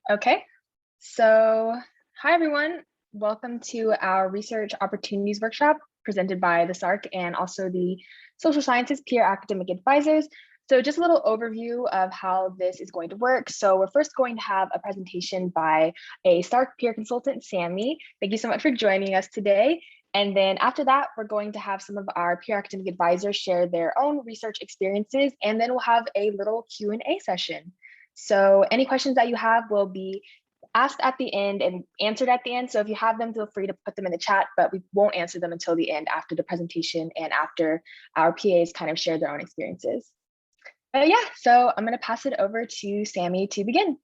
Okay, so hi everyone. Welcome to our Research Opportunities Workshop presented by the SARC and also the Social Sciences Peer Academic Advisors. So just a little overview of how this is going to work. So we're first going to have a presentation by a SARC peer consultant, Sammy. Thank you so much for joining us today. And then after that, we're going to have some of our peer academic advisors share their own research experiences, and then we'll have a little Q&A session. So any questions that you have will be asked at the end and answered at the end. So if you have them, feel free to put them in the chat, but we won't answer them until the end after the presentation and after our PAs kind of share their own experiences. Yeah, so I'm going to pass it over to Sammy to begin.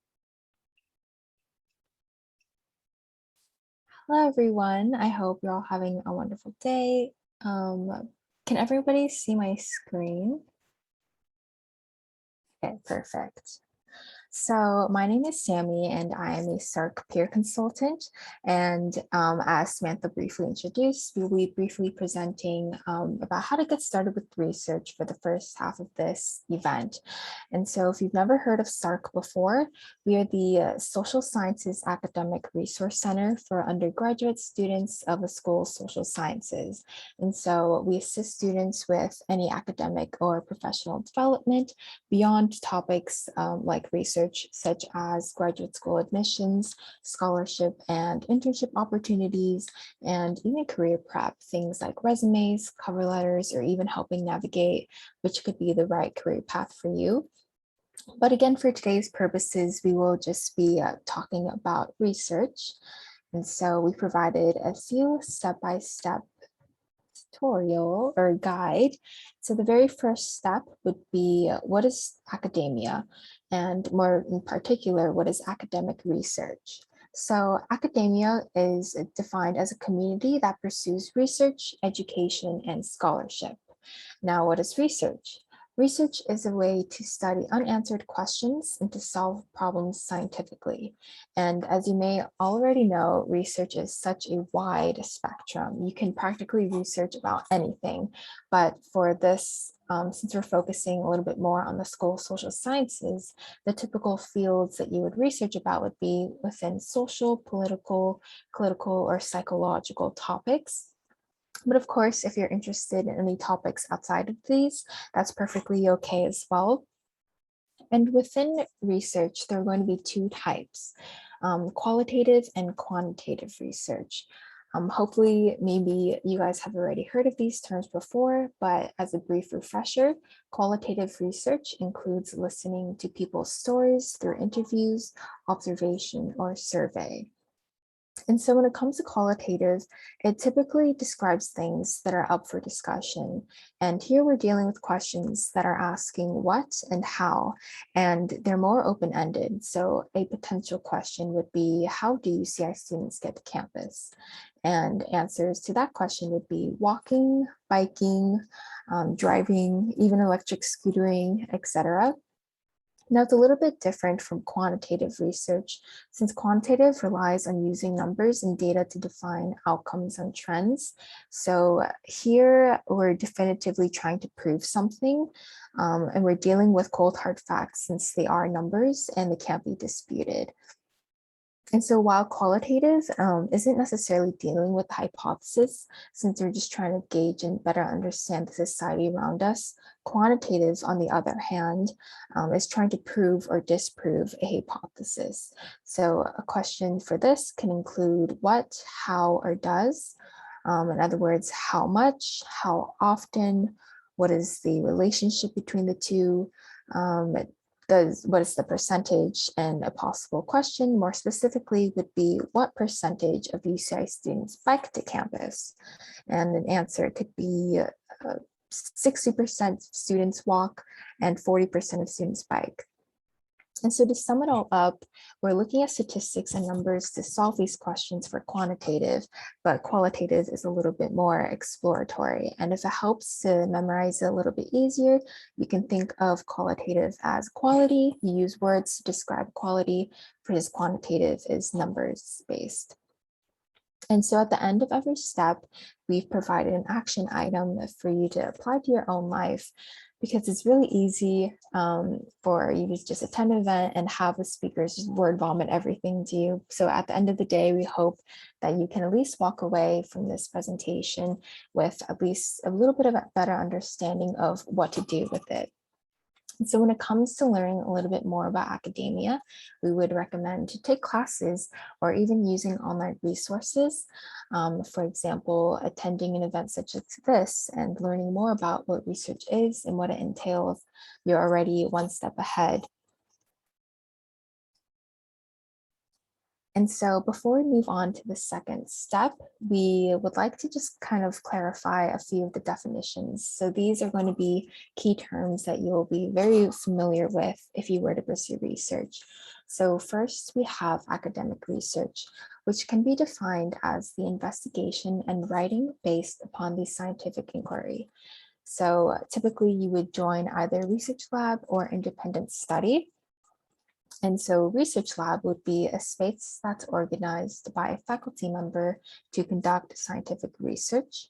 Hello, everyone. I hope you're all having a wonderful day. Can everybody see my screen? Okay, perfect. So my name is Sammy and I am a SARC peer consultant. And as Samantha briefly introduced, we'll be briefly presenting about how to get started with research for the first half of this event. And so if you've never heard of SARC before, we are the Social Sciences Academic Resource Center for undergraduate students of the School of Social Sciences. And so we assist students with any academic or professional development beyond topics like research, such as graduate school admissions, scholarship and internship opportunities, and even career prep, things like resumes, cover letters, or even helping navigate which could be the right career path for you. But again, for today's purposes, we will just be talking about research. And so we provided a few step-by-step tutorial or guide. So the very first step would be what is academia, and more in particular, what is academic research? So academia is defined as a community that pursues research, education, and scholarship. Now, what is research? Research is a way to study unanswered questions and to solve problems scientifically. And as you may already know, research is such a wide spectrum. You can practically research about anything. But for this, since we're focusing a little bit more on the School of Social Sciences, the typical fields that you would research about would be within social, political, or psychological topics. But of course, if you're interested in any topics outside of these, that's perfectly okay as well. And within research, there are going to be two types, qualitative and quantitative research. Hopefully, maybe you guys have already heard of these terms before, but as a brief refresher, qualitative research includes listening to people's stories through interviews, observation, or survey. And so when it comes to qualitative, it typically describes things that are up for discussion. And here we're dealing with questions that are asking what and how, and they're more open-ended. So a potential question would be, how do UCI students get to campus? And answers to that question would be walking, biking, driving, even electric scootering, etc. Now, it's a little bit different from quantitative research, since quantitative relies on using numbers and data to define outcomes and trends. So here, we're definitively trying to prove something, and we're dealing with cold hard facts since they are numbers and they can't be disputed. And so while qualitative isn't necessarily dealing with the hypothesis, since we're just trying to gauge and better understand the society around us, quantitative, on the other hand, is trying to prove or disprove a hypothesis. So a question for this can include what, how, or does. In other words, how much, how often, what is the relationship between the two, what is the percentage, and a possible question more specifically would be what percentage of UCI students bike to campus? And an answer could be 60% of students walk and 40% of students bike. And so to sum it all up, we're looking at statistics and numbers to solve these questions for quantitative, but qualitative is a little bit more exploratory. And if it helps to memorize it a little bit easier, you can think of qualitative as quality. You use words to describe quality, whereas quantitative is numbers based. And so at the end of every step, we've provided an action item for you to apply to your own life. because it's really easy for you to just attend an event and have the speakers just word vomit everything to you. So at the end of the day, we hope that you can at least walk away from this presentation with at least a little bit of a better understanding of what to do with it. And so when it comes to learning a little bit more about academia, we would recommend to take classes or even using online resources. For example, attending an event such as this and learning more about what research is and what it entails, you're already one step ahead. And so before we move on to the second step, we would like to just kind of clarify a few of the definitions. So these are going to be key terms that you'll be very familiar with if you were to pursue research. So first we have academic research, which can be defined as the investigation and writing based upon the scientific inquiry. So typically you would join either a research lab or independent study. And so research lab would be a space that's organized by a faculty member to conduct scientific research,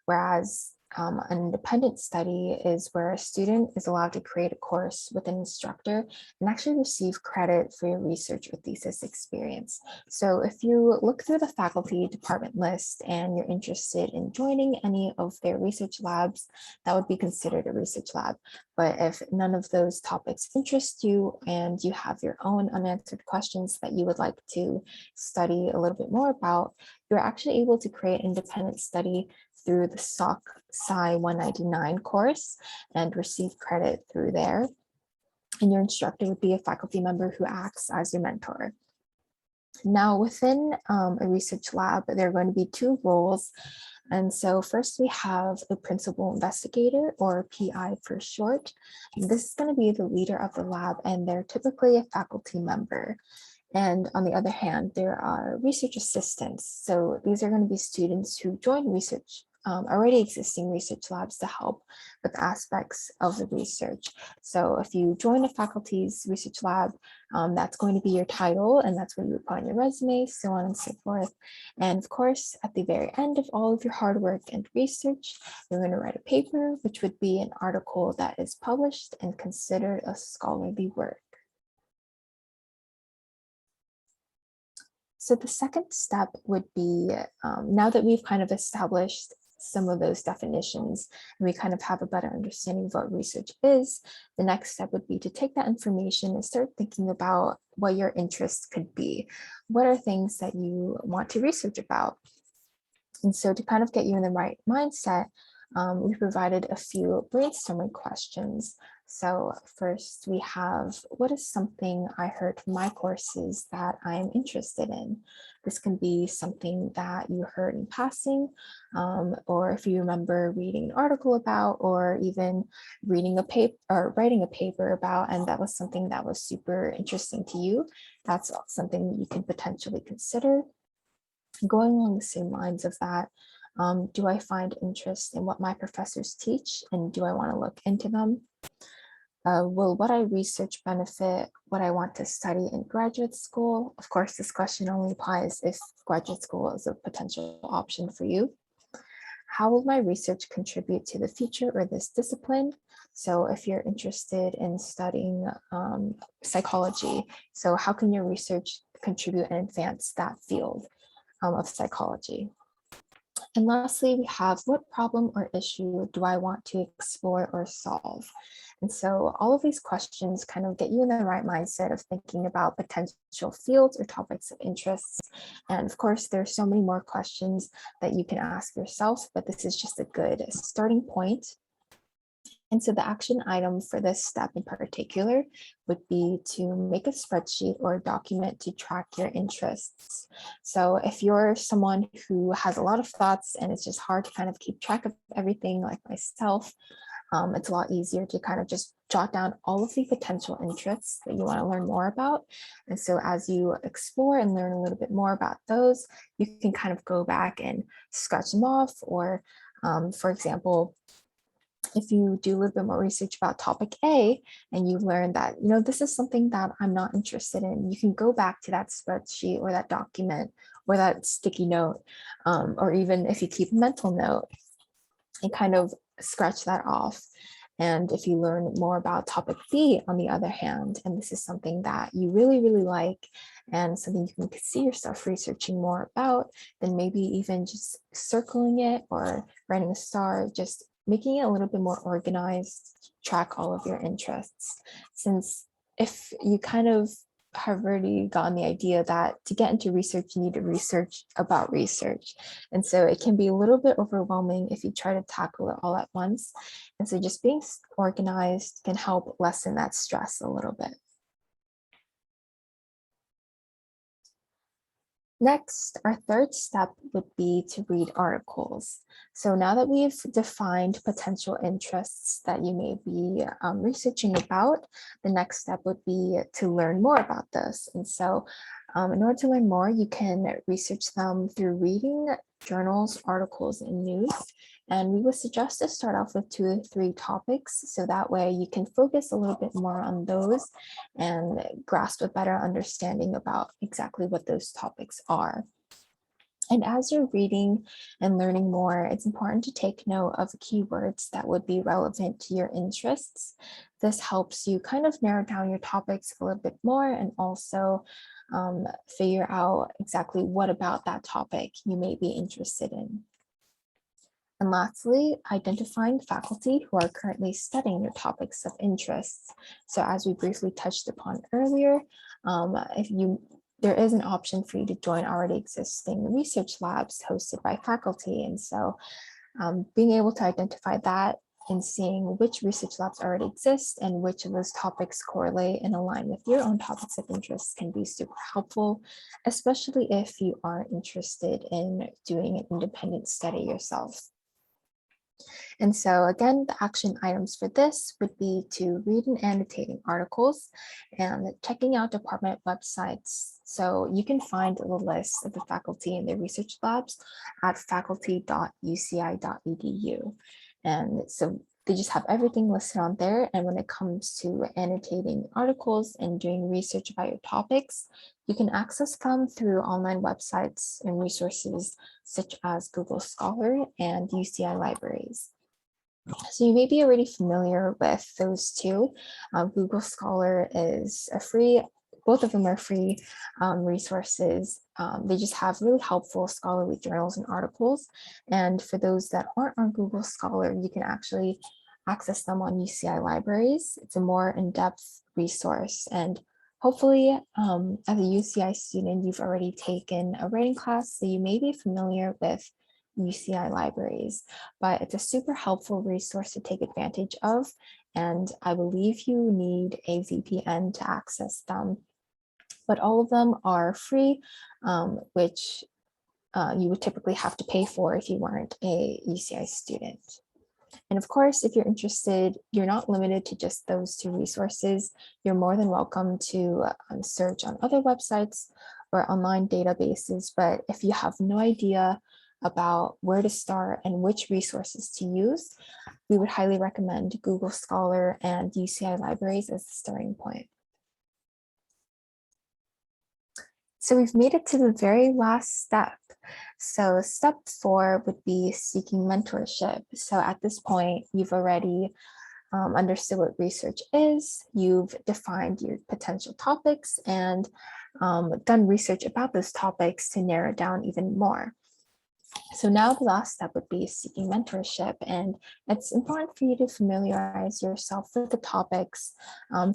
whereas an independent study is where a student is allowed to create a course with an instructor and actually receive credit for your research or thesis experience. So if you look through the faculty department list and you're interested in joining any of their research labs, that would be considered a research lab. But if none of those topics interest you and you have your own unanswered questions that you would like to study a little bit more about, you're actually able to create independent study through the SOC Sci 199 course and receive credit through there. And your instructor would be a faculty member who acts as your mentor. Now, within a research lab, there are going to be two roles. And so first we have a principal investigator, or PI for short. This is going to be the leader of the lab, and they're typically a faculty member. And on the other hand, there are research assistants. So these are going to be students who join research, already existing research labs to help with aspects of the research. So if you join a faculty's research lab, that's going to be your title, and that's what you would put on your resume, so on and so forth. And of course, at the very end of all of your hard work and research, you're going to write a paper, which would be an article that is published and considered a scholarly work. So the second step would be, now that we've kind of established some of those definitions and we kind of have a better understanding of what research is, the next step would be to take that information and start thinking about what your interests could be. What are things that you want to research about? And so to kind of get you in the right mindset, we provided a few brainstorming questions. So first we have, what is something I heard from my courses that I'm interested in? This can be something that you heard in passing, or if you remember reading an article about, or even reading a paper or writing a paper about, and that was something that was super interesting to you. That's something you can potentially consider. Going along the same lines of that, do I find interest in what my professors teach, and do I want to look into them? Will what I research benefit what I want to study in graduate school? Of course, this question only applies if graduate school is a potential option for you. How will my research contribute to the future or this discipline? So if you're interested in studying psychology, so how can your research contribute and advance that field of psychology? And lastly, we have, what problem or issue do I want to explore or solve? And so all of these questions kind of get you in the right mindset of thinking about potential fields or topics of interests. And of course, there's so many more questions that you can ask yourself, but this is just a good starting point. And so the action item for this step in particular would be to make a spreadsheet or a document to track your interests. So if you're someone who has a lot of thoughts and it's just hard to kind of keep track of everything, like myself, it's a lot easier to kind of just jot down all of the potential interests that you want to learn more about. And so as you explore and learn a little bit more about those, you can kind of go back and scratch them off. Or for example, if you do a little bit more research about topic A and you learn that, this is something that I'm not interested in, you can go back to that spreadsheet or that document or that sticky note, or even if you keep a mental note and kind of scratch that off. And if you learn more about topic B, on the other hand, and this is something that you really, really like and something you can see yourself researching more about, then maybe even just circling it or writing a star, just making it a little bit more organized, track all of your interests. Since if you kind of have already gotten the idea that to get into research, you need to research about research. And so it can be a little bit overwhelming if you try to tackle it all at once. And so just being organized can help lessen that stress a little bit. Next, our third step would be to read articles. So now that we've defined potential interests that you may be researching about, the next step would be to learn more about this. And so in order to learn more, you can research them through reading journals, articles, and news. And we would suggest to start off with 2 or 3 topics, so that way you can focus a little bit more on those and grasp a better understanding about exactly what those topics are. And as you're reading and learning more, it's important to take note of keywords that would be relevant to your interests. This helps you kind of narrow down your topics a little bit more and also figure out exactly what about that topic you may be interested in. And lastly, identifying faculty who are currently studying your topics of interest. So as we briefly touched upon earlier, there is an option for you to join already existing research labs hosted by faculty. And so being able to identify that and seeing which research labs already exist and which of those topics correlate and align with your own topics of interest can be super helpful, especially if you are interested in doing an independent study yourself. And so again, the action items for this would be to read and annotating articles and checking out department websites. So you can find the list of the faculty in the research labs at faculty.uci.edu. And so they just have everything listed on there. And when it comes to annotating articles and doing research about your topics, you can access them through online websites and resources such as Google Scholar and UCI libraries. So you may be already familiar with those two. Google Scholar is a free, both of them are free resources. They just have really helpful scholarly journals and articles. And for those that aren't on Google Scholar, you can actually access them on UCI libraries. It's a more in-depth resource. And hopefully, as a UCI student, you've already taken a writing class, so you may be familiar with UCI libraries, but it's a super helpful resource to take advantage of. And I believe you need a VPN to access them, but all of them are free, which you would typically have to pay for if you weren't a UCI student. And of course, if you're interested, you're not limited to just those 2 resources. You're more than welcome to search on other websites or online databases. But if you have no idea about where to start and which resources to use, we would highly recommend Google Scholar and UCI libraries as the starting point. So we've made it to the very last step. So step 4 would be seeking mentorship. So at this point, you've already understood what research is, you've defined your potential topics and done research about those topics to narrow down even more. So now the last step would be seeking mentorship, and it's important for you to familiarize yourself with the topics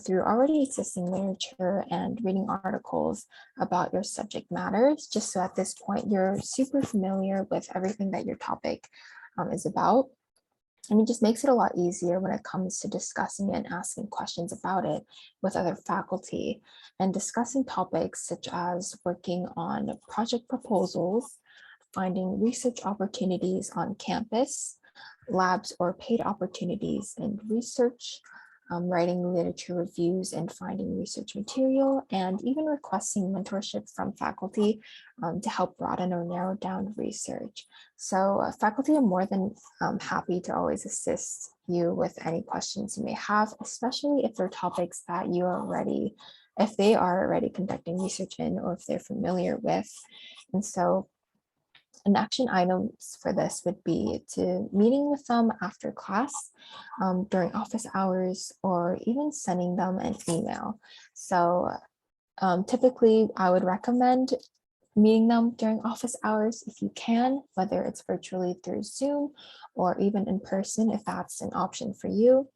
through already existing literature and reading articles about your subject matters, just so at this point you're super familiar with everything that your topic is about. And it just makes it a lot easier when it comes to discussing and asking questions about it with other faculty and discussing topics such as working on project proposals, finding research opportunities on campus, labs or paid opportunities in research, writing literature reviews and finding research material, and even requesting mentorship from faculty to help broaden or narrow down research. So faculty are more than happy to always assist you with any questions you may have, especially if they're topics that you are already, if they are already conducting research in or if they're familiar with. And so And action items for this would be to meeting with them after class, during office hours, or even sending them an email. So typically, I would recommend meeting them during office hours if you can, whether it's virtually through Zoom or even in person if that's an option for you.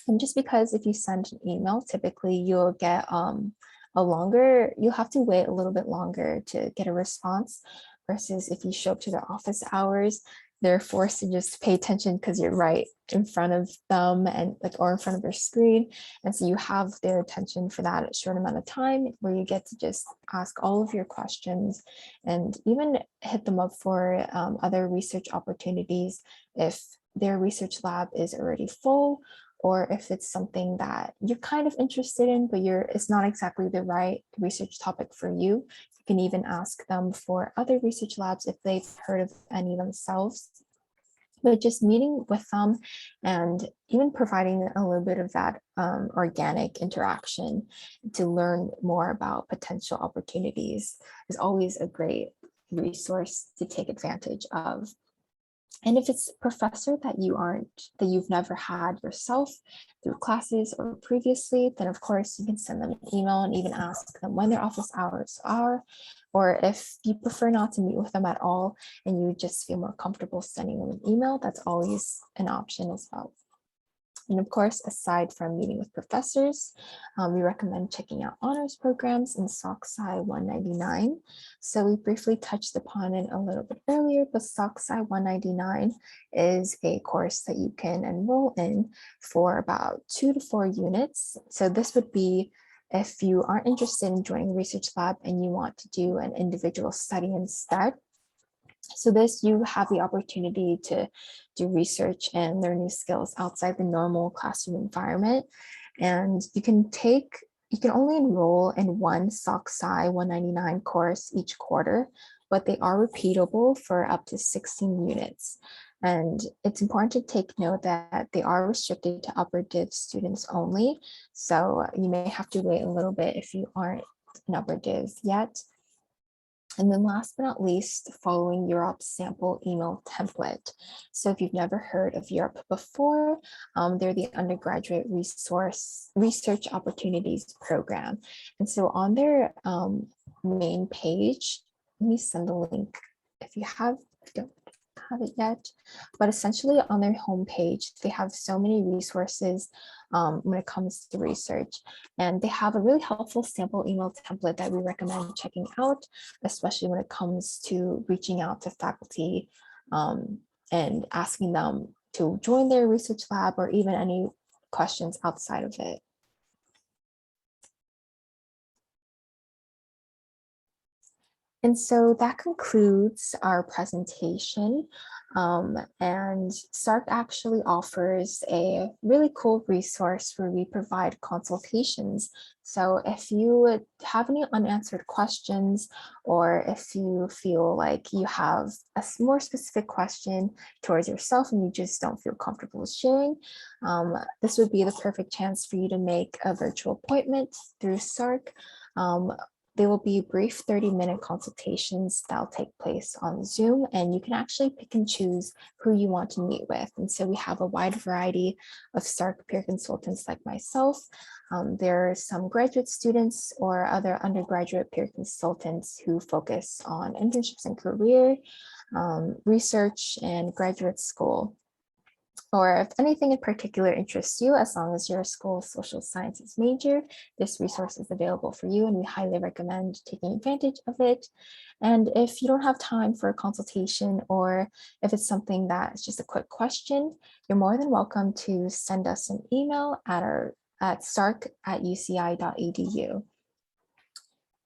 And just because if you send an email, typically you'll get you'll have to wait a little bit longer to get a response versus if you show up to their office hours, they're forced to just pay attention because you're right in front of them and or in front of their screen. And so you have their attention for that short amount of time where you get to just ask all of your questions and even hit them up for other research opportunities if their research lab is already full, or if it's something that you're kind of interested in, but it's not exactly the right research topic for you. You can even ask them for other research labs if they've heard of any themselves. But just meeting with them and even providing a little bit of that organic interaction to learn more about potential opportunities is always a great resource to take advantage of. And if it's a professor that you've never had yourself through classes or previously, then of course you can send them an email and even ask them when their office hours are, or if you prefer not to meet with them at all and you just feel more comfortable sending them an email, that's always an option as well. And of course, aside from meeting with professors, we recommend checking out honors programs in SOC Sci 199. So we briefly touched upon it a little bit earlier, but SOC Sci 199 is a course that you can enroll in for about 2 to 4 units. So this would be if you aren't interested in joining a research lab and you want to do an individual study instead. So this, you have the opportunity to do research and learn new skills outside the normal classroom environment. And you can only enroll in one SOC Sci 199 course each quarter, but they are repeatable for up to 16 units. And it's important to take note that they are restricted to upper div students only. So you may have to wait a little bit if you aren't an upper div yet. And then last but not least, following Europ's sample email template. So if you've never heard of Europ before, they're the Undergraduate Research Opportunities Program. And so on their main page, let me send the link if you don't have it yet, but essentially on their homepage, they have so many resources when it comes to research. And they have a really helpful sample email template that we recommend checking out, especially when it comes to reaching out to faculty and asking them to join their research lab or even any questions outside of it. And so that concludes our presentation. And SARC actually offers a really cool resource where we provide consultations. So if you have any unanswered questions, or if you feel like you have a more specific question towards yourself and you just don't feel comfortable sharing, this would be the perfect chance for you to make a virtual appointment through SARC. They will be brief 30-minute consultations that'll take place on Zoom, and you can actually pick and choose who you want to meet with. And so we have a wide variety of SARC peer consultants like myself. There are some graduate students or other undergraduate peer consultants who focus on internships and career, research, and graduate school. Or if anything in particular interests you, as long as you're a school social sciences major, this resource is available for you, and we highly recommend taking advantage of it. And if you don't have time for a consultation, or if it's something that's just a quick question, you're more than welcome to send us an email at sarc@uci.edu.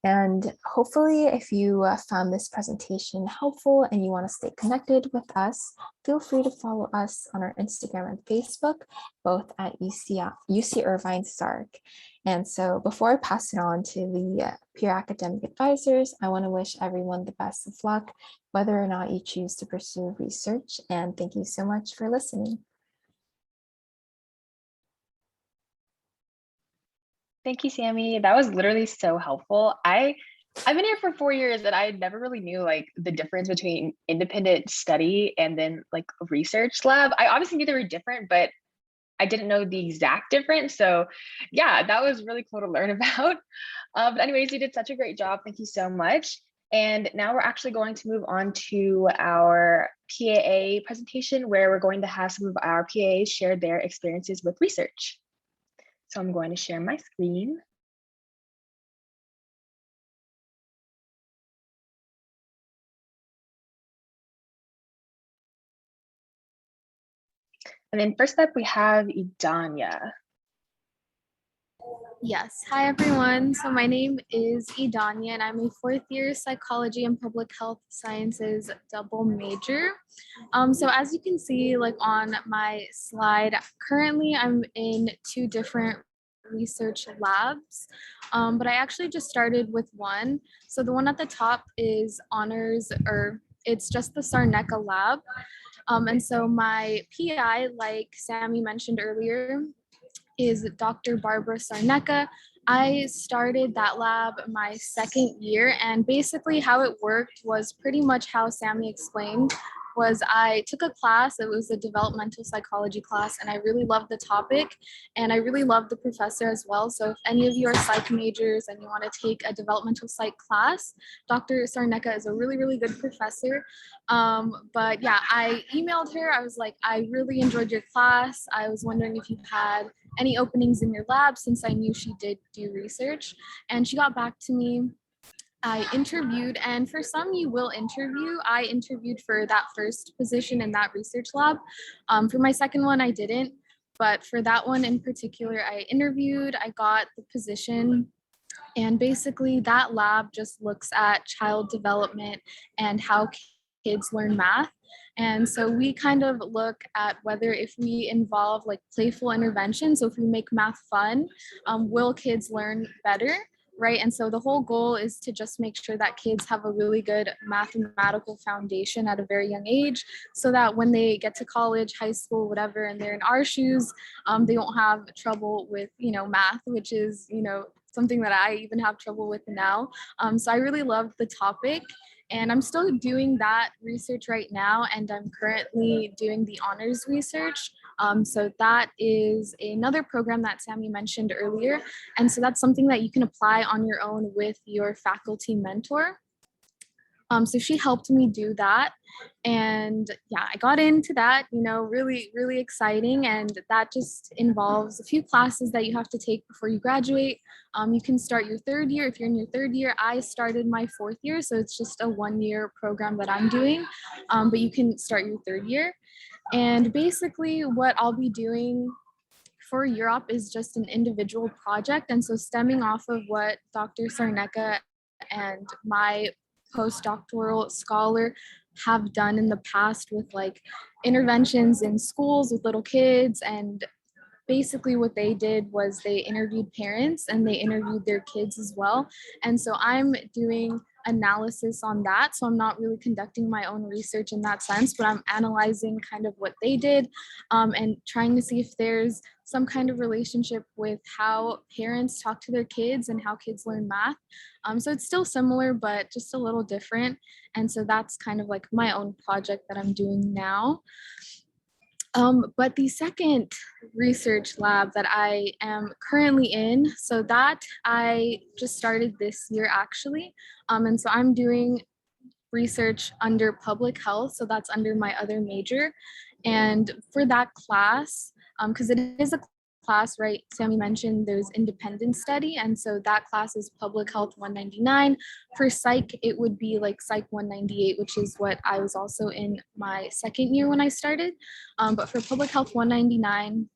And hopefully, if you found this presentation helpful and you want to stay connected with us, feel free to follow us on our Instagram and Facebook, both at UC Irvine SARC. And so before I pass it on to the peer academic advisors, I want to wish everyone the best of luck, whether or not you choose to pursue research. And thank you so much for listening. Thank you, Sammy. That was literally so helpful. I I've been here for 4 years and I never really knew like the difference between independent study and then like a research lab. I obviously knew they were different, but I didn't know the exact difference. So yeah, that was really cool to learn about. But anyways, you did such a great job. Thank you so much. And now we're actually going to move on to our PAA presentation where we're going to have some of our PAAs share their experiences with research. So I'm going to share my screen. And then first up, we have Idanya. Yes, hi everyone. So my name is Idanya and I'm a fourth year psychology and public health sciences double major. So as you can see, like on my slide, currently I'm in two different research labs, but I actually just started with one. So the one at the top is honors, or it's just the Sarnecca lab. And so my PI, like Sammy mentioned earlier, is Dr. Barbara Sarnecca. I started that lab my second year, and basically how it worked was pretty much how Sammy explained. Was I took a class, it was a developmental psychology class, and I really loved the topic and I really loved the professor as well. So if any of you are psych majors and you want to take a developmental psych class, Dr. Sarnecca is a really, really good professor. But yeah, I emailed her. I was like, I really enjoyed your class. I was wondering if you had any openings in your lab, since I knew she did do research. And she got back to me. I interviewed, and for some you will interview. I interviewed for that first position in that research lab. For my second one, I didn't, but for that one in particular, I interviewed, I got the position. And basically that lab just looks at child development and how kids learn math. And so we kind of look at whether if we involve like playful intervention, so if we make math fun, will kids learn better? Right. And so the whole goal is to just make sure that kids have a really good mathematical foundation at a very young age, so that when they get to college, high school, whatever, and they're in our shoes, they won't have trouble with, math, which is, something that I even have trouble with now. So I really loved the topic. And I'm still doing that research right now, and I'm currently doing the honors research. So that is another program that Sammy mentioned earlier. And so that's something that you can apply on your own with your faculty mentor. So she helped me do that. And yeah, I got into that, really, really exciting. And that just involves a few classes that you have to take before you graduate. You can start your third year. If you're in your third year, I started my fourth year. So it's just a 1-year program that I'm doing, but you can start your third year. And basically what I'll be doing for Europ is just an individual project. And so stemming off of what Dr. Sarnecca and my postdoctoral scholar have done in the past with like interventions in schools with little kids. And basically what they did was they interviewed parents and they interviewed their kids as well. And so I'm doing analysis on that. So I'm not really conducting my own research in that sense, but I'm analyzing kind of what they did, and trying to see if there's some kind of relationship with how parents talk to their kids and how kids learn math. So it's still similar, but just a little different. And so that's kind of like my own project that I'm doing now. But the second research lab that I am currently in, so that I just started this year actually. And so I'm doing research under public health. So that's under my other major. And for that class, because it is a class, right, Sammy mentioned there's independent study. And so that class is public health 199. For psych, it would be like psych 198, which is what I was also in my second year when I started. But for public health 199,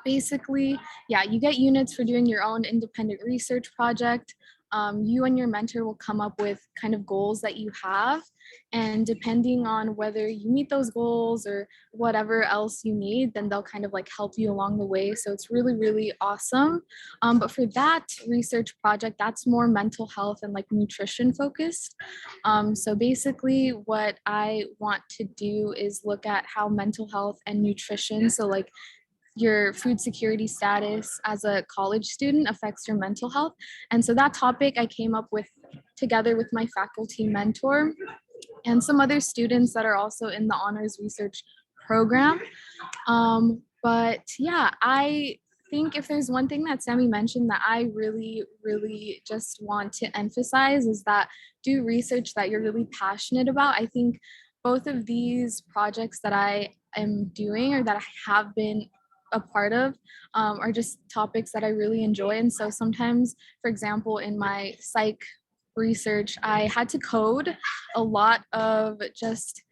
basically, yeah, you get units for doing your own independent research project. You and your mentor will come up with kind of goals that you have. And depending on whether you meet those goals or whatever else you need, then they'll kind of like help you along the way. So it's really, really awesome. But for that research project, that's more mental health and like nutrition focused. So basically what I want to do is look at how mental health and nutrition, so like your food security status as a college student affects your mental health. And so that topic I came up with together with my faculty mentor and some other students that are also in the honors research program. But yeah, I think if there's one thing that Sammy mentioned that I really, really just want to emphasize is that do research that you're really passionate about. I think both of these projects that I am doing or that I have been a part of are just topics that I really enjoy. And so sometimes, for example, in my psych research, I had to code a lot of just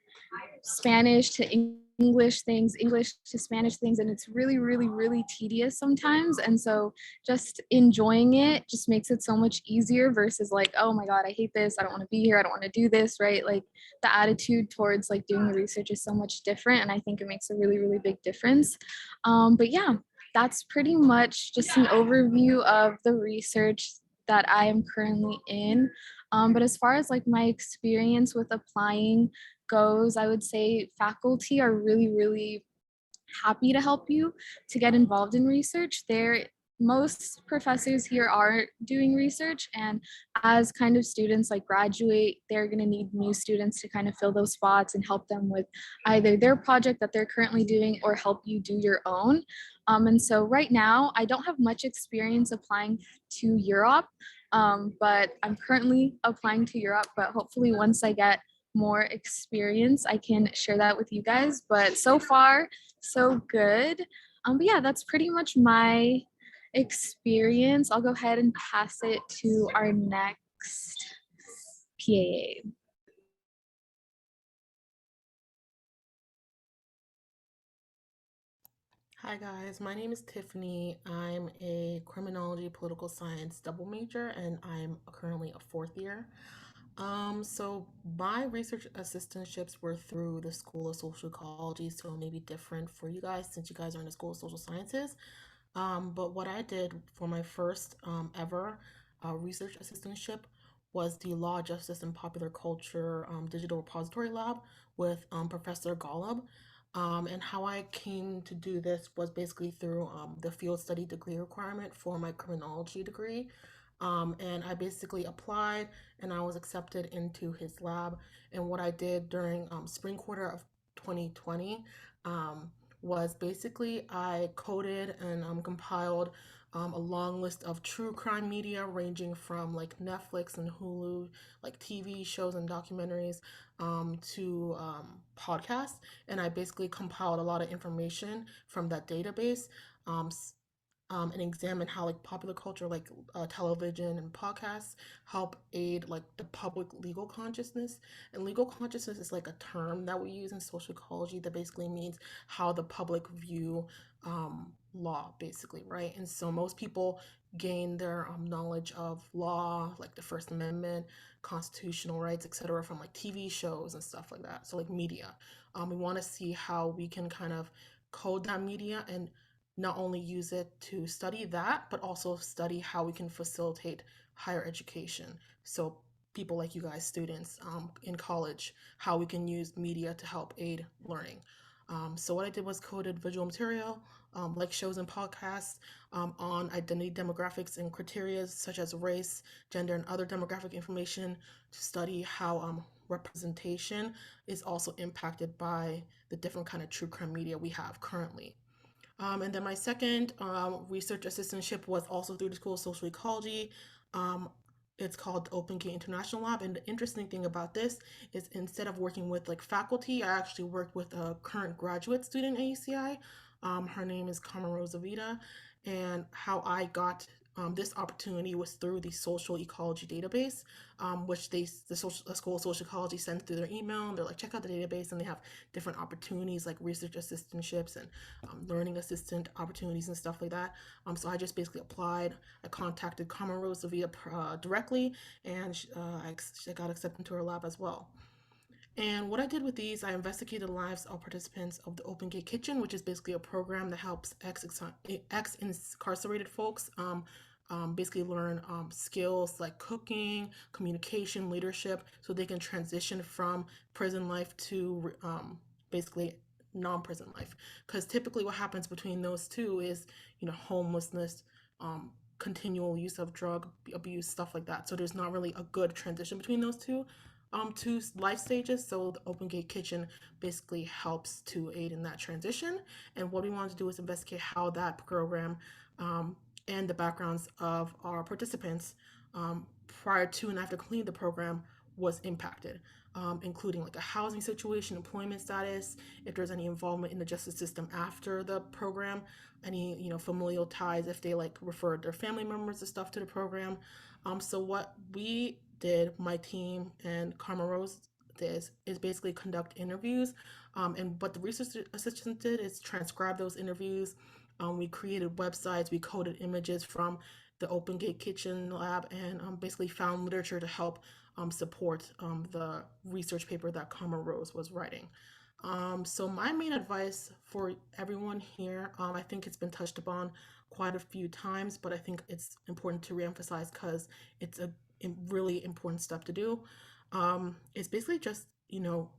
Spanish to English things, English to Spanish things, and it's really, really, really tedious sometimes. And so just enjoying it just makes it so much easier versus like, oh my God, I hate this. I don't want to be here. I don't want to do this, right? Like the attitude towards like doing the research is so much different. And I think it makes a really, really big difference. But yeah, that's pretty much just an overview of the research that I am currently in. But as far as like my experience with applying goes, I would say faculty are really, really happy to help you to get involved in research. Most professors here are doing research, and as kind of students like graduate, they're going to need new students to kind of fill those spots and help them with either their project that they're currently doing or help you do your own. And so right now I don't have much experience applying to Europ, but I'm currently applying to Europ, but hopefully once I get more experience I can share that with you guys. But so far so good. But yeah, that's pretty much my experience. I'll go ahead and pass it to our next PAA. Hi guys, my name is Tiffany. I'm a criminology political science double major and I'm currently a fourth year. So my research assistantships were through the School of Social Ecology, so it may be different for you guys since you guys are in the School of Social Sciences. But what I did for my first ever research assistantship was the Law, Justice, and Popular Culture Digital Repository Lab with Professor Golub. And how I came to do this was basically through the field study degree requirement for my criminology degree. And I basically applied and I was accepted into his lab. And what I did during spring quarter of 2020 was basically I coded and compiled a long list of true crime media ranging from like Netflix and Hulu, like TV shows and documentaries, to podcasts. And I basically compiled a lot of information from that database. Um, and examine how like popular culture like television and podcasts help aid like the public legal consciousness. And legal consciousness is like a term that we use in social ecology that basically means how the public view law, basically, right? And so most people gain their knowledge of law, like the First Amendment, constitutional rights, etc., from like TV shows and stuff like that. So like media, we want to see how we can kind of code that media and not only use it to study that, but also study how we can facilitate higher education. So people like you guys, students in college, how we can use media to help aid learning. So what I did was coded visual material, like shows and podcasts, on identity demographics and criteria such as race, gender, and other demographic information to study how representation is also impacted by the different kind of true crime media we have currently. And then my second research assistantship was also through the School of Social Ecology. Um, it's called the Open Gate International Lab. And the interesting thing about this is instead of working with like faculty, I actually worked with a current graduate student at UCI. Her name is Carmen Rosavita. And how I got this opportunity was through the social ecology database, which the School of Social Ecology sends through their email. And they're like, check out the database, and they have different opportunities like research assistantships and learning assistant opportunities and stuff like that. So I just basically applied. I contacted Carmen Rosavita directly, and I got accepted into her lab as well. And what I did with these, I investigated the lives of participants of the Open Gate Kitchen, which is basically a program that helps ex-incarcerated folks basically learn skills like cooking, communication, leadership, so they can transition from prison life to basically non-prison life, because typically what happens between those two is, homelessness, continual use of drug abuse, stuff like that. So there's not really a good transition between those two life stages. So the Open Gate Kitchen basically helps to aid in that transition. And what we wanted to do is investigate how that program and the backgrounds of our participants prior to and after completing the program was impacted, including like a housing situation, employment status, if there's any involvement in the justice system after the program, any familial ties, if they like referred their family members and stuff to the program. So what we did, my team and Karma Rose did, is basically conduct interviews, and what the research assistant did is transcribe those interviews. We created websites, we coded images from the Open Gate Kitchen lab, and basically found literature to help support the research paper that Karma Rose was writing. So my main advice for everyone here, I think it's been touched upon quite a few times, but I think it's important to reemphasize because it's a really important step to do. It's basically just, know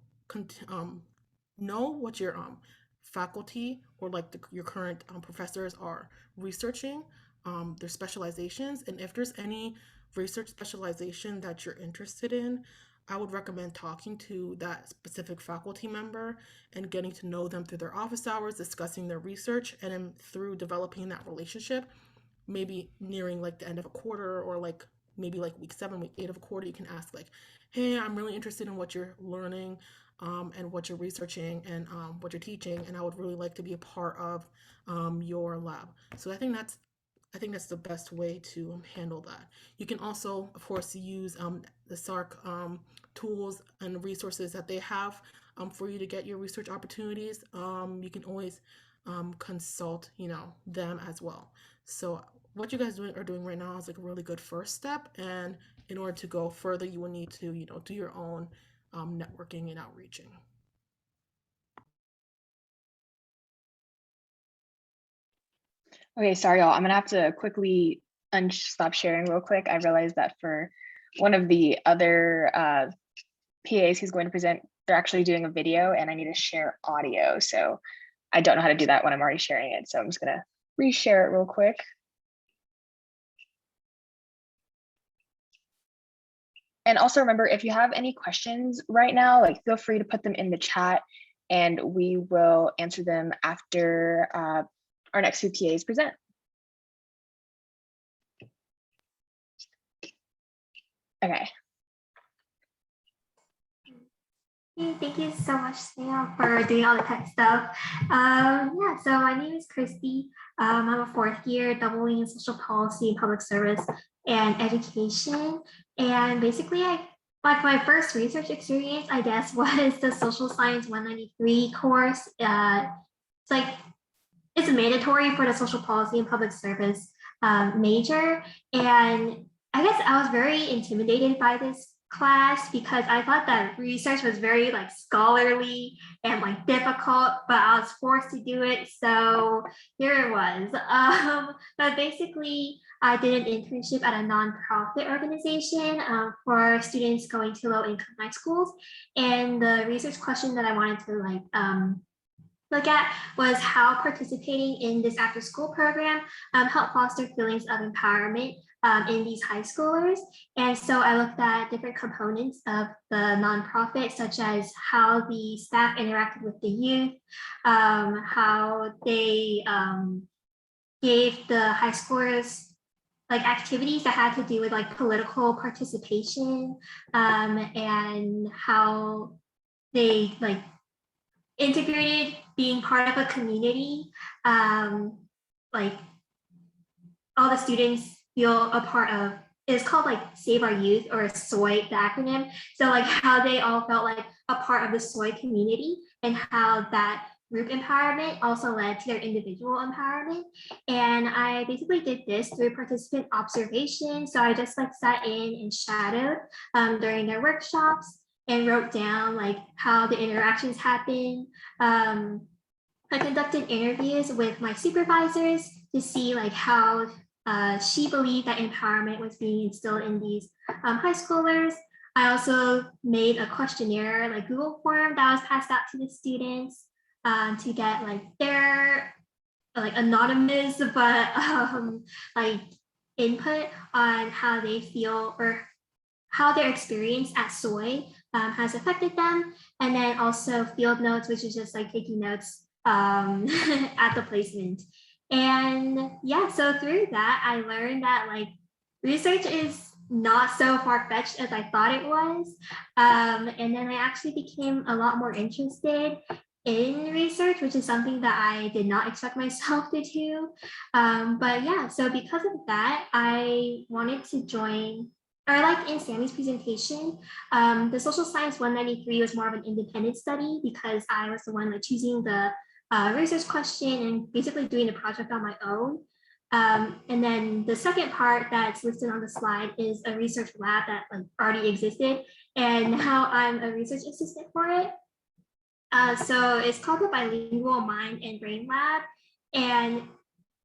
what your faculty or like your current professors are researching, their specializations, and if there's any research specialization that you're interested in, I would recommend talking to that specific faculty member and getting to know them through their office hours, discussing their research, and then through developing that relationship, maybe nearing like the end of a quarter or like maybe like week 7, week 8 of a quarter, you can ask like, hey, I'm really interested in what you're learning, and what you're researching, and what you're teaching, and I would really like to be a part of your lab. So I think that's the best way to handle that. You can also, of course, use the SARC tools and resources that they have for you to get your research opportunities. You can always consult, them as well. So what you guys are doing right now is like a really good first step. And in order to go further, you will need to, do your own networking and outreaching. Okay, sorry, y'all. I'm gonna have to quickly stop sharing real quick. I realized that for one of the other PAs who's going to present, they're actually doing a video and I need to share audio. So I don't know how to do that when I'm already sharing it. So I'm just gonna reshare it real quick. And also remember, if you have any questions right now, like feel free to put them in the chat and we will answer them after our next two PAs present. Okay. Thank you so much, Sam, for doing all the tech stuff. Yeah, so my name is Christy. I'm a 4th year doubling in social policy, public service, and education. And basically, like my first research experience, I guess, was the Social Science 193 course. It's mandatory for the social policy and public service major. And I guess I was very intimidated by this class because I thought that research was very like scholarly and like difficult, but I was forced to do it. So here it was. But basically, I did an internship at a nonprofit organization for students going to low-income high schools. And the research question that I wanted to look at was how participating in this after-school program helped foster feelings of empowerment in these high schoolers. And so I looked at different components of the nonprofit, such as how the staff interacted with the youth, how they gave the high schoolers like activities that had to do with like political participation, and how they like integrated being part of a community. Like all the students feel a part of, it's called like Save Our Youth, or SOY, the acronym. So like how they all felt like a part of the SOY community, and how that group empowerment also led to their individual empowerment. And I basically did this through participant observation. So I just like sat in and shadowed during their workshops and wrote down like how the interactions happened. I conducted interviews with my supervisors to see like how she believed that empowerment was being instilled in these high schoolers. I also made a questionnaire, like Google form, that was passed out to the students. to get like their like anonymous but like input on how they feel or how their experience at Soy has affected them, and then also field notes, which is just like taking notes at the placement. And yeah, so through that, I learned that like research is not so far-fetched as I thought it was. And then I actually became a lot more interested in research, which is something that I did not expect myself to do. But yeah, so because of that, I wanted to join, or like in Sammy's presentation, the social science 193 was more of an independent study because I was the one like choosing the research question and basically doing the project on my own. And then the second part that's listed on the slide is a research lab that like already existed, and now I'm a research assistant for it. So it's called the Bilingual Mind and Brain Lab, and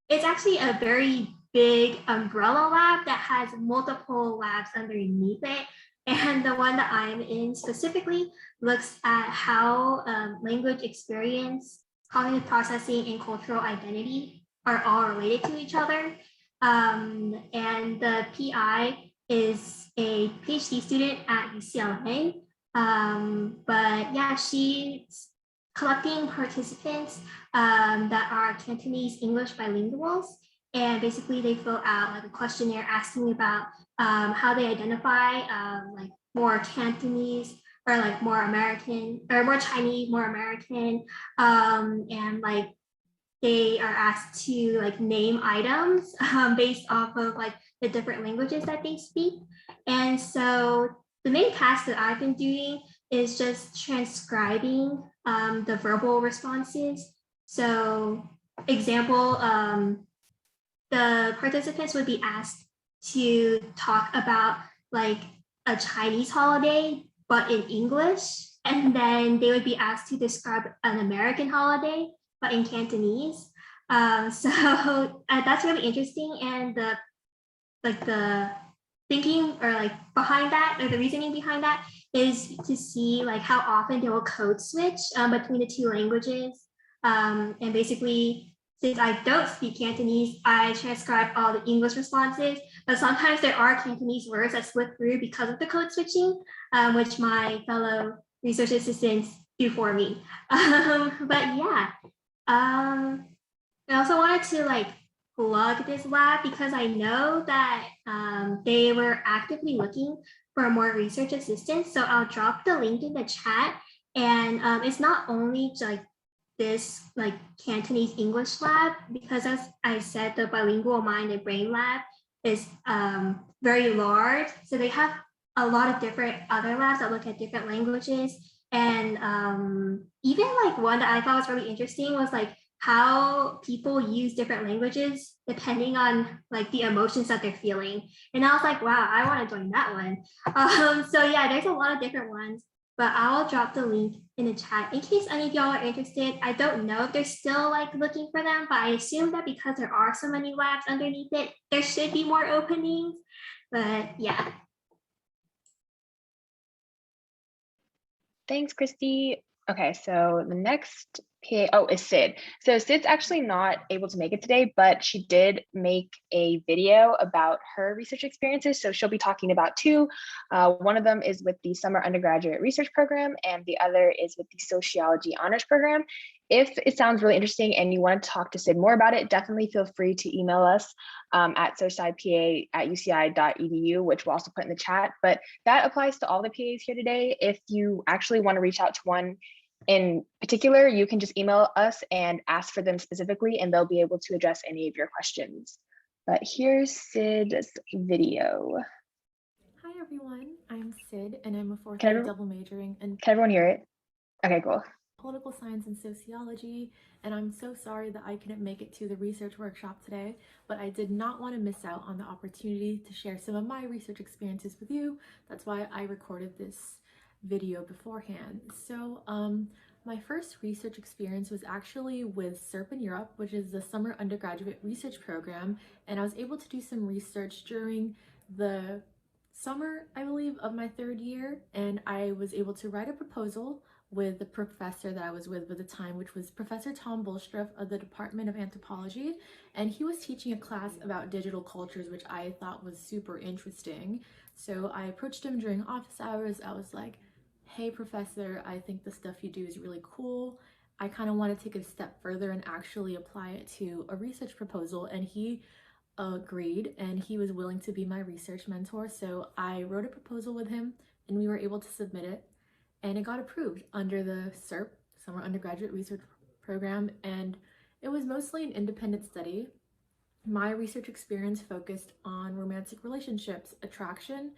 it's actually a very big umbrella lab that has multiple labs underneath it. And the one that I'm in specifically looks at how language experience, cognitive processing, and cultural identity are all related to each other. And the PI is a PhD student at UCLA. But yeah, she's collecting participants that are Cantonese English bilinguals. And basically they fill out like a questionnaire asking about how they identify like more Cantonese or like more American or more Chinese, more American. And like they are asked to like name items based off of like the different languages that they speak. And so the main task that I've been doing is just transcribing the verbal responses. So example, the participants would be asked to talk about like a Chinese holiday, but in English. And then they would be asked to describe an American holiday, but in Cantonese. So that's really interesting. And the thinking or like behind that, or the reasoning behind that, is to see like how often they will code switch between the two languages. And basically, since I don't speak Cantonese, I transcribe all the English responses, but sometimes there are Cantonese words that slip through because of the code switching, which my fellow research assistants do for me. But yeah, I also wanted to like plug this lab because I know that they were actively looking for more research assistants. So I'll drop the link in the chat. And it's not only like this like Cantonese English lab, because as I said, the Bilingual Mind and Brain Lab is very large. So they have a lot of different other labs that look at different languages. And even like one that I thought was really interesting was like how people use different languages depending on like the emotions that they're feeling. And I was like, wow, I want to join that one. So yeah, there's a lot of different ones, but I'll drop the link in the chat in case any of y'all are interested. I don't know if they're still like looking for them, but I assume that because there are so many labs underneath it, there should be more openings. But yeah. Thanks, Christy. Okay, so the next PA, is Sid. So Sid's actually not able to make it today, but she did make a video about her research experiences. So she'll be talking about two. One of them is with the Summer Undergraduate Research Program, and the other is with the Sociology Honors Program. If it sounds really interesting and you want to talk to Sid more about it, definitely feel free to email us at socipa@uci.edu, which we'll also put in the chat. But that applies to all the PAs here today. If you actually want to reach out to one in particular, you can just email us and ask for them specifically, and they'll be able to address any of your questions. But here's Sid's video. Hi everyone, I'm Sid and I'm a fourth Can year everyone- double majoring in Can everyone hear it? Okay, cool. political science and sociology, and I'm so sorry that I couldn't make it to the research workshop today, but I did not want to miss out on the opportunity to share some of my research experiences with you. That's why I recorded this video beforehand. So my first research experience was actually with SERP in Europ, which is the Summer Undergraduate Research Program, and I was able to do some research during the summer, I believe, of my third year, and I was able to write a proposal with the professor that I was with at the time, which was Professor Tom Bolstroff of the Department of Anthropology. And he was teaching a class about digital cultures, which I thought was super interesting. So I approached him during office hours. I was like, hey, professor, I think the stuff you do is really cool. I kind of want to take a step further and actually apply it to a research proposal. And he agreed, and he was willing to be my research mentor. So I wrote a proposal with him and we were able to submit it, and it got approved under the SERP, Summer Undergraduate Research Program, and it was mostly an independent study. My research experience focused on romantic relationships, attraction,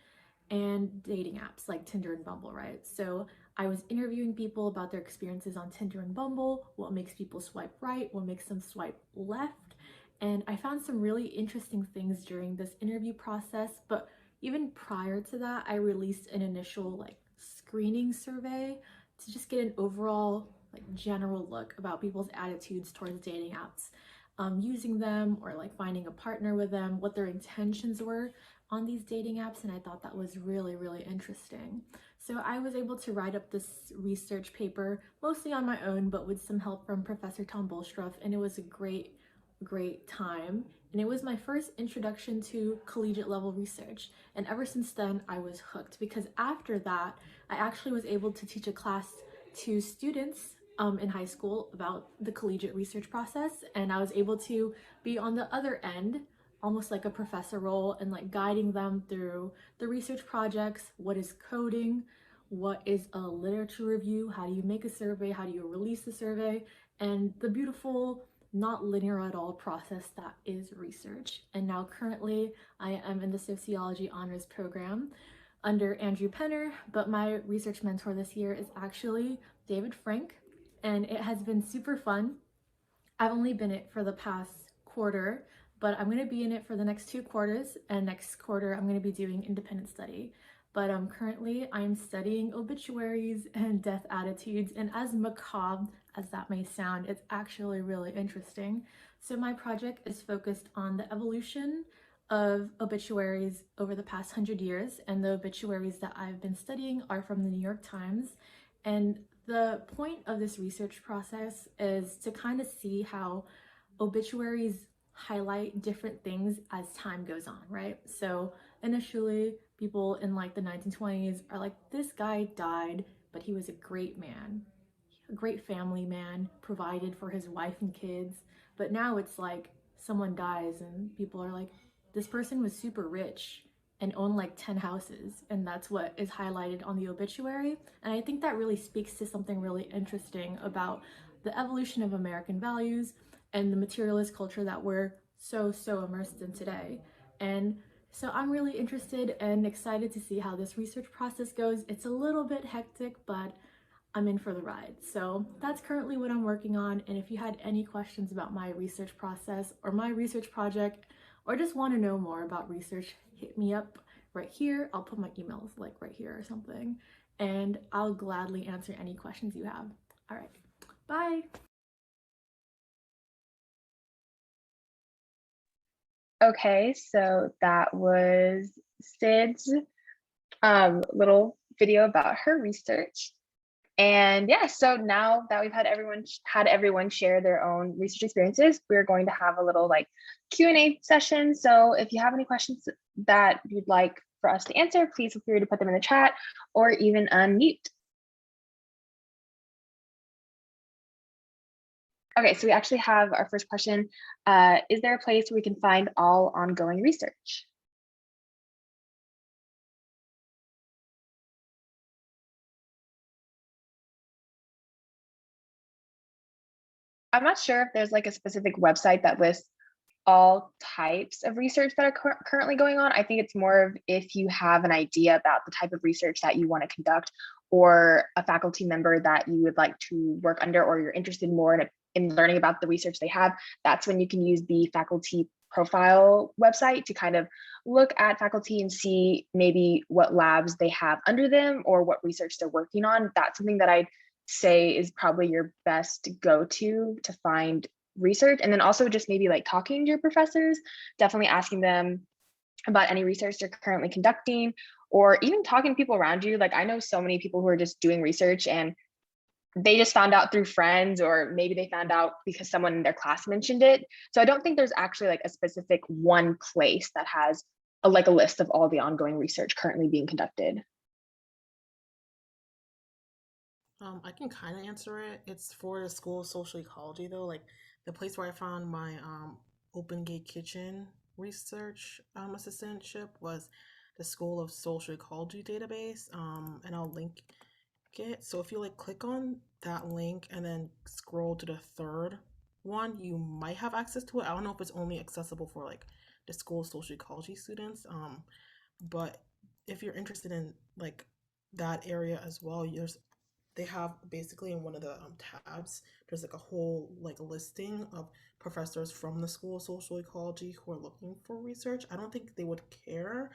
and dating apps like Tinder and Bumble, right? So I was interviewing people about their experiences on Tinder and Bumble, what makes people swipe right, what makes them swipe left. And I found some really interesting things during this interview process, but even prior to that, I released an initial like screening survey to just get an overall like general look about people's attitudes towards dating apps, using them or like finding a partner with them, what their intentions were on these dating apps, and I thought that was really, really interesting. So I was able to write up this research paper mostly on my own, but with some help from Professor Tom Bolstroff, and it was a great time. And it was my first introduction to collegiate level research. And ever since then, I was hooked, because after that, I actually was able to teach a class to students in high school about the collegiate research process. And I was able to be on the other end, almost like a professor role, and like guiding them through the research projects. What is coding? What is a literature review? How do you make a survey? How do you release the survey? And the beautiful, not linear at all process that is research. And now currently I am in the sociology honors program under Andrew Penner, but my research mentor this year is actually David Frank, and it has been super fun. I've only been it for the past quarter, but I'm going to be in it for the next 2 quarters, and next quarter I'm going to be doing independent study. But currently I'm studying obituaries and death attitudes, and as macabre as that may sound, it's actually really interesting. So my project is focused on the evolution of obituaries over the past 100 years, and the obituaries that I've been studying are from the New York Times. And the point of this research process is to kind of see how obituaries highlight different things as time goes on, right? So initially, people in like the 1920s are like, this guy died, but he was a great man, a great family man, provided for his wife and kids. But now it's like someone dies and people are like, this person was super rich and owned like 10 houses, and that's what is highlighted on the obituary. And I think that really speaks to something really interesting about the evolution of American values and the materialist culture that we're so immersed in today. And so I'm really interested and excited to see how this research process goes. It's a little bit hectic, but I'm in for the ride. So that's currently what I'm working on. And if you had any questions about my research process or my research project, or just want to know more about research, hit me up right here. I'll put my emails like right here or something, and I'll gladly answer any questions you have. All right, bye. Okay, so that was Sid's little video about her research. And yeah, so now that we've had everyone share their own research experiences, we're going to have a little like Q&A session. So if you have any questions that you'd like for us to answer, please feel free to put them in the chat or even unmute. Okay, so we actually have our first question. Is there a place where we can find all ongoing research? I'm not sure if there's like a specific website that lists all types of research that are currently going on. I think it's more of if you have an idea about the type of research that you want to conduct, or a faculty member that you would like to work under, or you're interested more in learning about the research they have, that's when you can use the faculty profile website to kind of look at faculty and see maybe what labs they have under them or what research they're working on. That's something that I'd say is probably your best go-to to find research. And then also just maybe like talking to your professors, definitely asking them about any research they're currently conducting, or even talking to people around you. Like I know so many people who are just doing research and they just found out through friends, or maybe they found out because someone in their class mentioned it. So I don't think there's actually like a specific one place that has a list of all the ongoing research currently being conducted. I can kind of answer it. It's for the School of Social Ecology, though. Like the place where I found my Open Gate Kitchen research assistantship was the School of Social Ecology database. And I'll link it. So if you like click on that link and then scroll to the third one, you might have access to it. I don't know if it's only accessible for like the School of Social Ecology students. But if you're interested in like that area as well, they have basically in one of the tabs, there's like a whole like listing of professors from the School of Social Ecology who are looking for research. I don't think they would care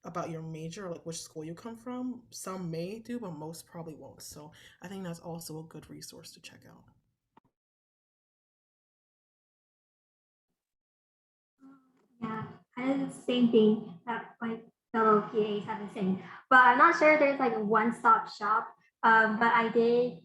about your major or like which school you come from. Some may do, but most probably won't. So I think that's also a good resource to check out. Yeah, kind of the same thing that my fellow PAs have been saying, but I'm not sure if there's like a one-stop shop. But I did,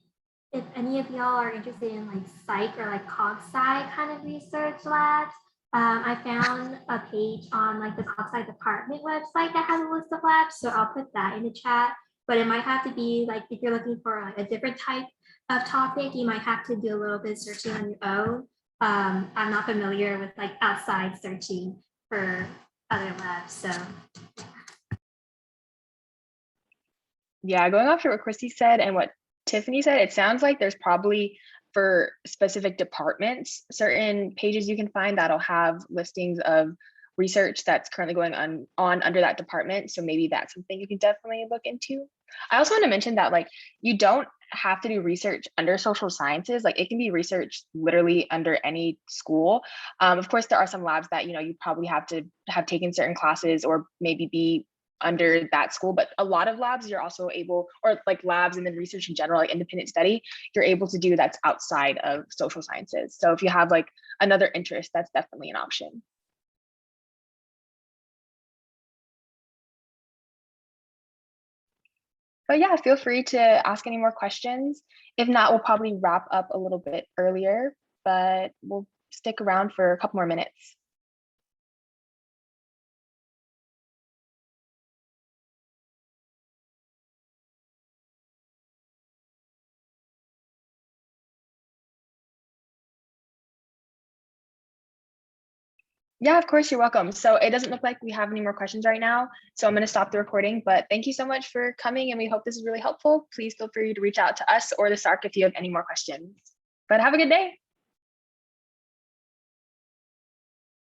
if any of y'all are interested in like psych or like comp sci kind of research labs, I found a page on like the comp sci department website that has a list of labs. So I'll put that in the chat, but it might have to be like, if you're looking for like a different type of topic, you might have to do a little bit of searching on your own. I'm not familiar with like outside searching for other labs, so. Yeah, going off of what Christy said and what Tiffany said, it sounds like there's probably for specific departments, certain pages you can find that'll have listings of research that's currently going on under that department. So maybe that's something you can definitely look into. I also want to mention that like you don't have to do research under social sciences. Like it can be research literally under any school. Of course, there are some labs that you probably have to have taken certain classes or maybe be under that school, but a lot of labs you're also able, or like labs and then research in general, like independent study, you're able to do that's outside of social sciences. So if you have like another interest, that's definitely an option. But yeah, feel free to ask any more questions. If not, we'll probably wrap up a little bit earlier, but we'll stick around for a couple more minutes. Yeah, of course, you're welcome. So it doesn't look like we have any more questions right now. So I'm going to stop the recording, but thank you so much for coming and we hope this is really helpful. Please feel free to reach out to us or the SARC if you have any more questions. But have a good day.